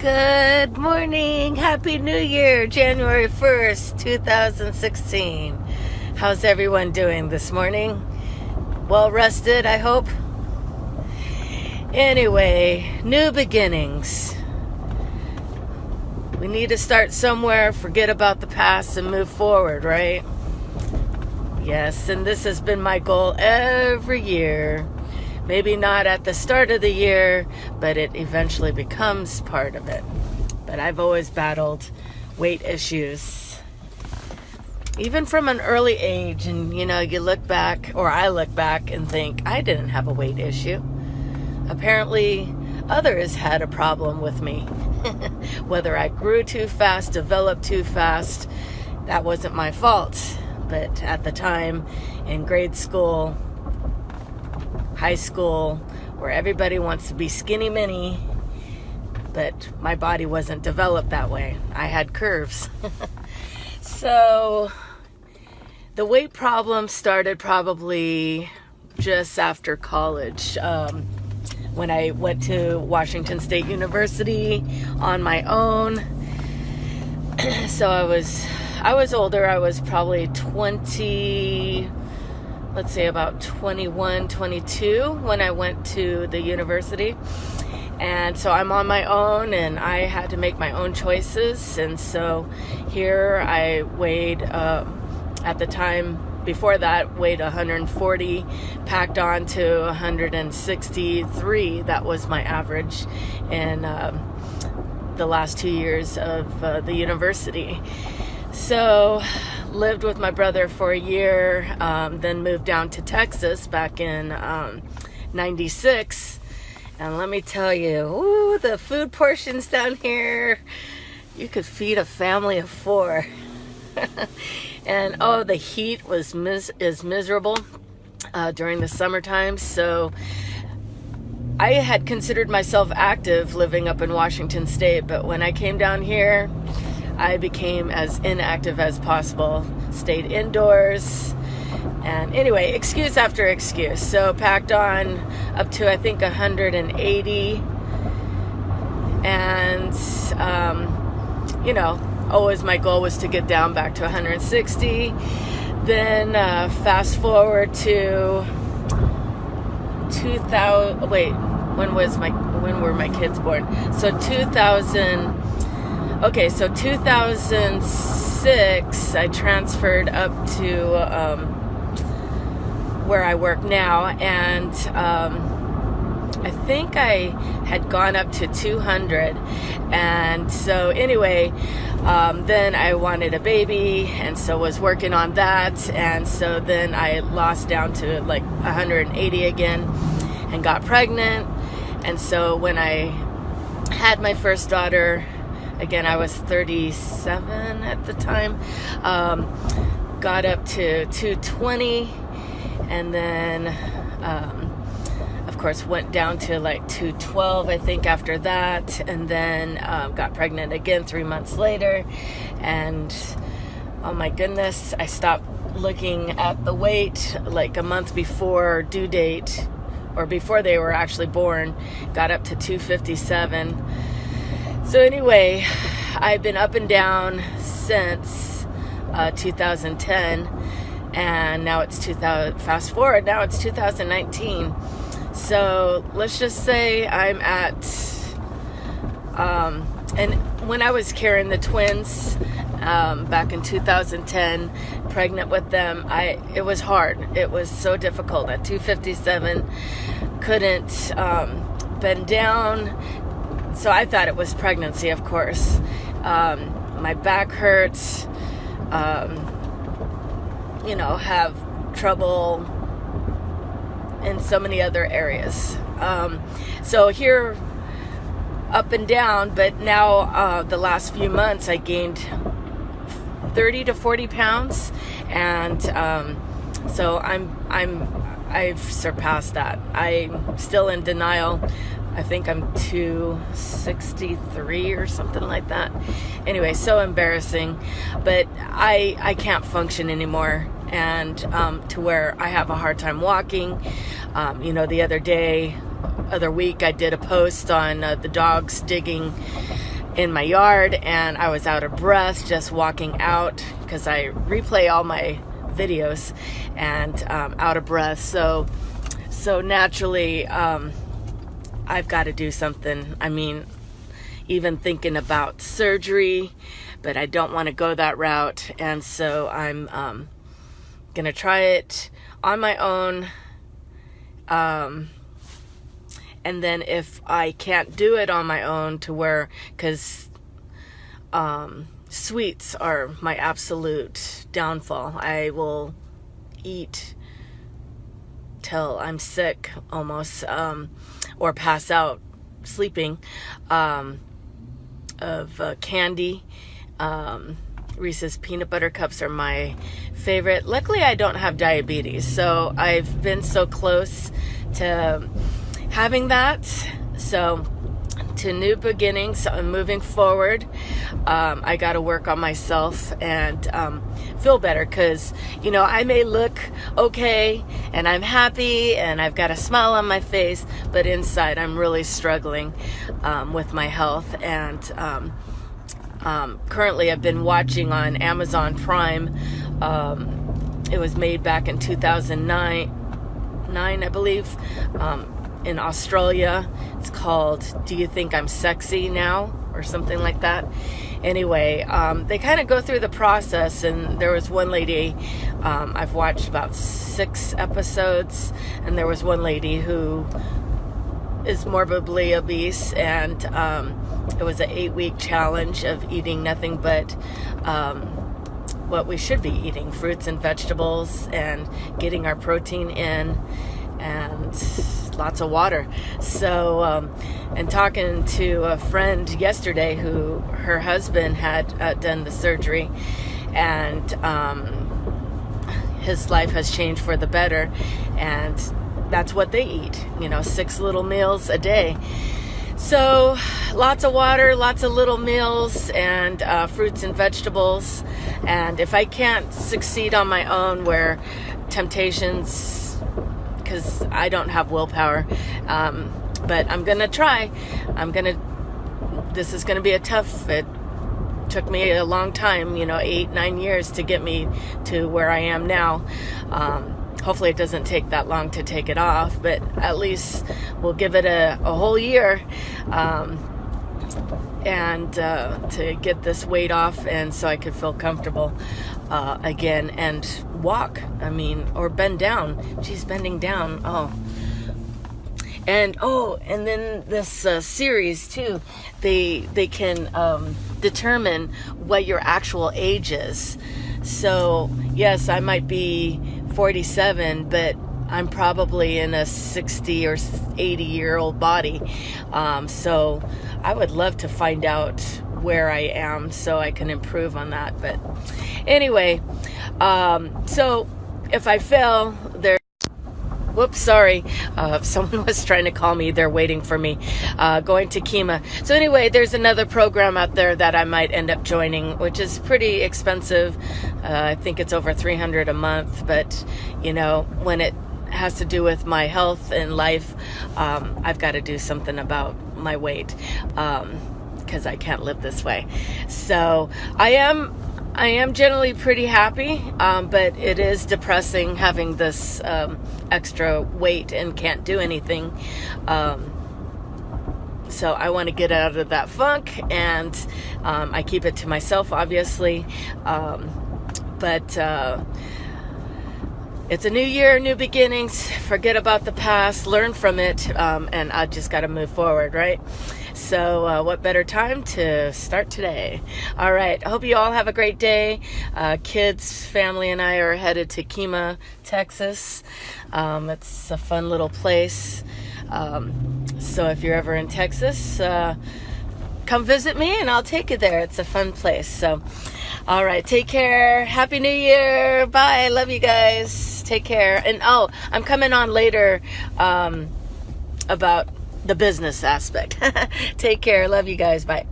Good morning. Happy New Year, January 1st, 2016. How's everyone doing this morning? Well rested, I hope. Anyway, new beginnings. We need to start somewhere, forget about the past, and move forward, right? Yes, and this has been my goal every year. Maybe not at the start of the year, but it eventually becomes part of it. But I've always battled weight issues. Even from an early age, and you look back, or I look back and think, I didn't have a weight issue. Apparently, others had a problem with me. Whether I grew too fast, developed too fast, that wasn't my fault. But at the time, in grade school, high school, where everybody wants to be skinny mini, but my body wasn't developed that way. I had curves. So the weight problem started probably just after college, when I went to Washington State University on my own. So I was older. I was probably 20, let's say about 21, 22 when I went to the university. And so I'm on my own and I had to make my own choices. And so here I weighed, at the time before that, weighed 140, packed on to 163. That was my average in the last 2 years of the university. So lived with my brother for a year, then moved down to Texas back in 96. And let me tell you, the food portions down here, you could feed a family of 4. And the heat is miserable during the summertime. So I had considered myself active living up in Washington State, but when I came down here, I became as inactive as possible, stayed indoors, and anyway, excuse after excuse. So packed on up to, I think, 180, and, always my goal was to get down back to 160. Then fast forward to 2000, when were my kids born? So 2006, I transferred up to where I work now, and I think I had gone up to 200. And so anyway, then I wanted a baby, and so was working on that, and so then I lost down to like 180 again and got pregnant. And so when I had my first daughter, again, I was 37 at the time, got up to 220, and then, of course, went down to like 212, I think, after that, and then got pregnant again 3 months later, and oh my goodness, I stopped looking at the weight like a month before due date, or before they were actually born, got up to 257. So anyway, I've been up and down since 2010, and now it's fast forward, now it's 2019. So let's just say I'm at, and when I was carrying the twins back in 2010, pregnant with them, it was hard. It was so difficult. At 257, couldn't bend down. So I thought it was pregnancy, of course. My back hurts, have trouble in so many other areas. So here, up and down, but now the last few months I gained 30 to 40 pounds, and so I've surpassed that. I'm still in denial. I think I'm 263 or something like that. Anyway, so embarrassing, but I can't function anymore, and to where I have a hard time walking. The other week I did a post on the dogs digging in my yard, and I was out of breath just walking out because I replay all my videos, and out of breath. So naturally, I've got to do something. I mean, even thinking about surgery, but I don't want to go that route. And so I'm going to try it on my own. And then if I can't do it on my own, to where, because sweets are my absolute downfall. I will eat till I'm sick almost, or pass out sleeping, of candy. Reese's peanut butter cups are my favorite. Luckily, I don't have diabetes, so I've been so close to having that. So to new beginnings, moving forward, I got to work on myself and feel better, because I may look okay and I'm happy and I've got a smile on my face, but inside I'm really struggling with my health. And currently I've been watching on Amazon Prime. It was made back in 2009, I believe, in Australia. It's called Do You Think I'm Sexy Now? Or something like that. Anyway, they kind of go through the process, and there was one lady, I've watched about 6 episodes, and there was one lady who is morbidly obese, and it was an 8-week challenge of eating nothing but what we should be eating, fruits and vegetables, and getting our protein in, and lots of water. So, and talking to a friend yesterday who her husband had done the surgery, and his life has changed for the better, and that's what they eat, 6 little meals a day. So lots of water, lots of little meals, and fruits and vegetables. And if I can't succeed on my own, where temptations, because I don't have willpower, but I'm gonna try. This is gonna be it took me a long time, 8-9 years to get me to where I am now. Hopefully it doesn't take that long to take it off, but at least we'll give it a whole year, and to get this weight off, and so I could feel comfortable again and walk. Or bend down. She's bending down. And then this series too, they can determine what your actual age is. So yes, I might be 47, but I'm probably in a 60 or 80-year-old body. So I would love to find out where I am so I can improve on that. But anyway, so if I fail, someone was trying to call me. They're waiting for me, going to Kima. So anyway, there's another program out there that I might end up joining, which is pretty expensive. I think it's over $300 a month, but when it has to do with my health and life, I've got to do something about my weight, because I can't live this way. So I am generally pretty happy, but it is depressing having this extra weight and can't do anything. So I want to get out of that funk, and I keep it to myself, obviously. But it's a new year, new beginnings. Forget about the past, learn from it, and I just got to move forward, right? So what better time to start today? All right. I hope you all have a great day. Kids, family, and I are headed to Kima, Texas. It's a fun little place. So if you're ever in Texas, come visit me and I'll take you there. It's a fun place. So, all right. Take care. Happy New Year. Bye. Love you guys. Take care. And I'm coming on later about the business aspect. Take care. Love you guys. Bye.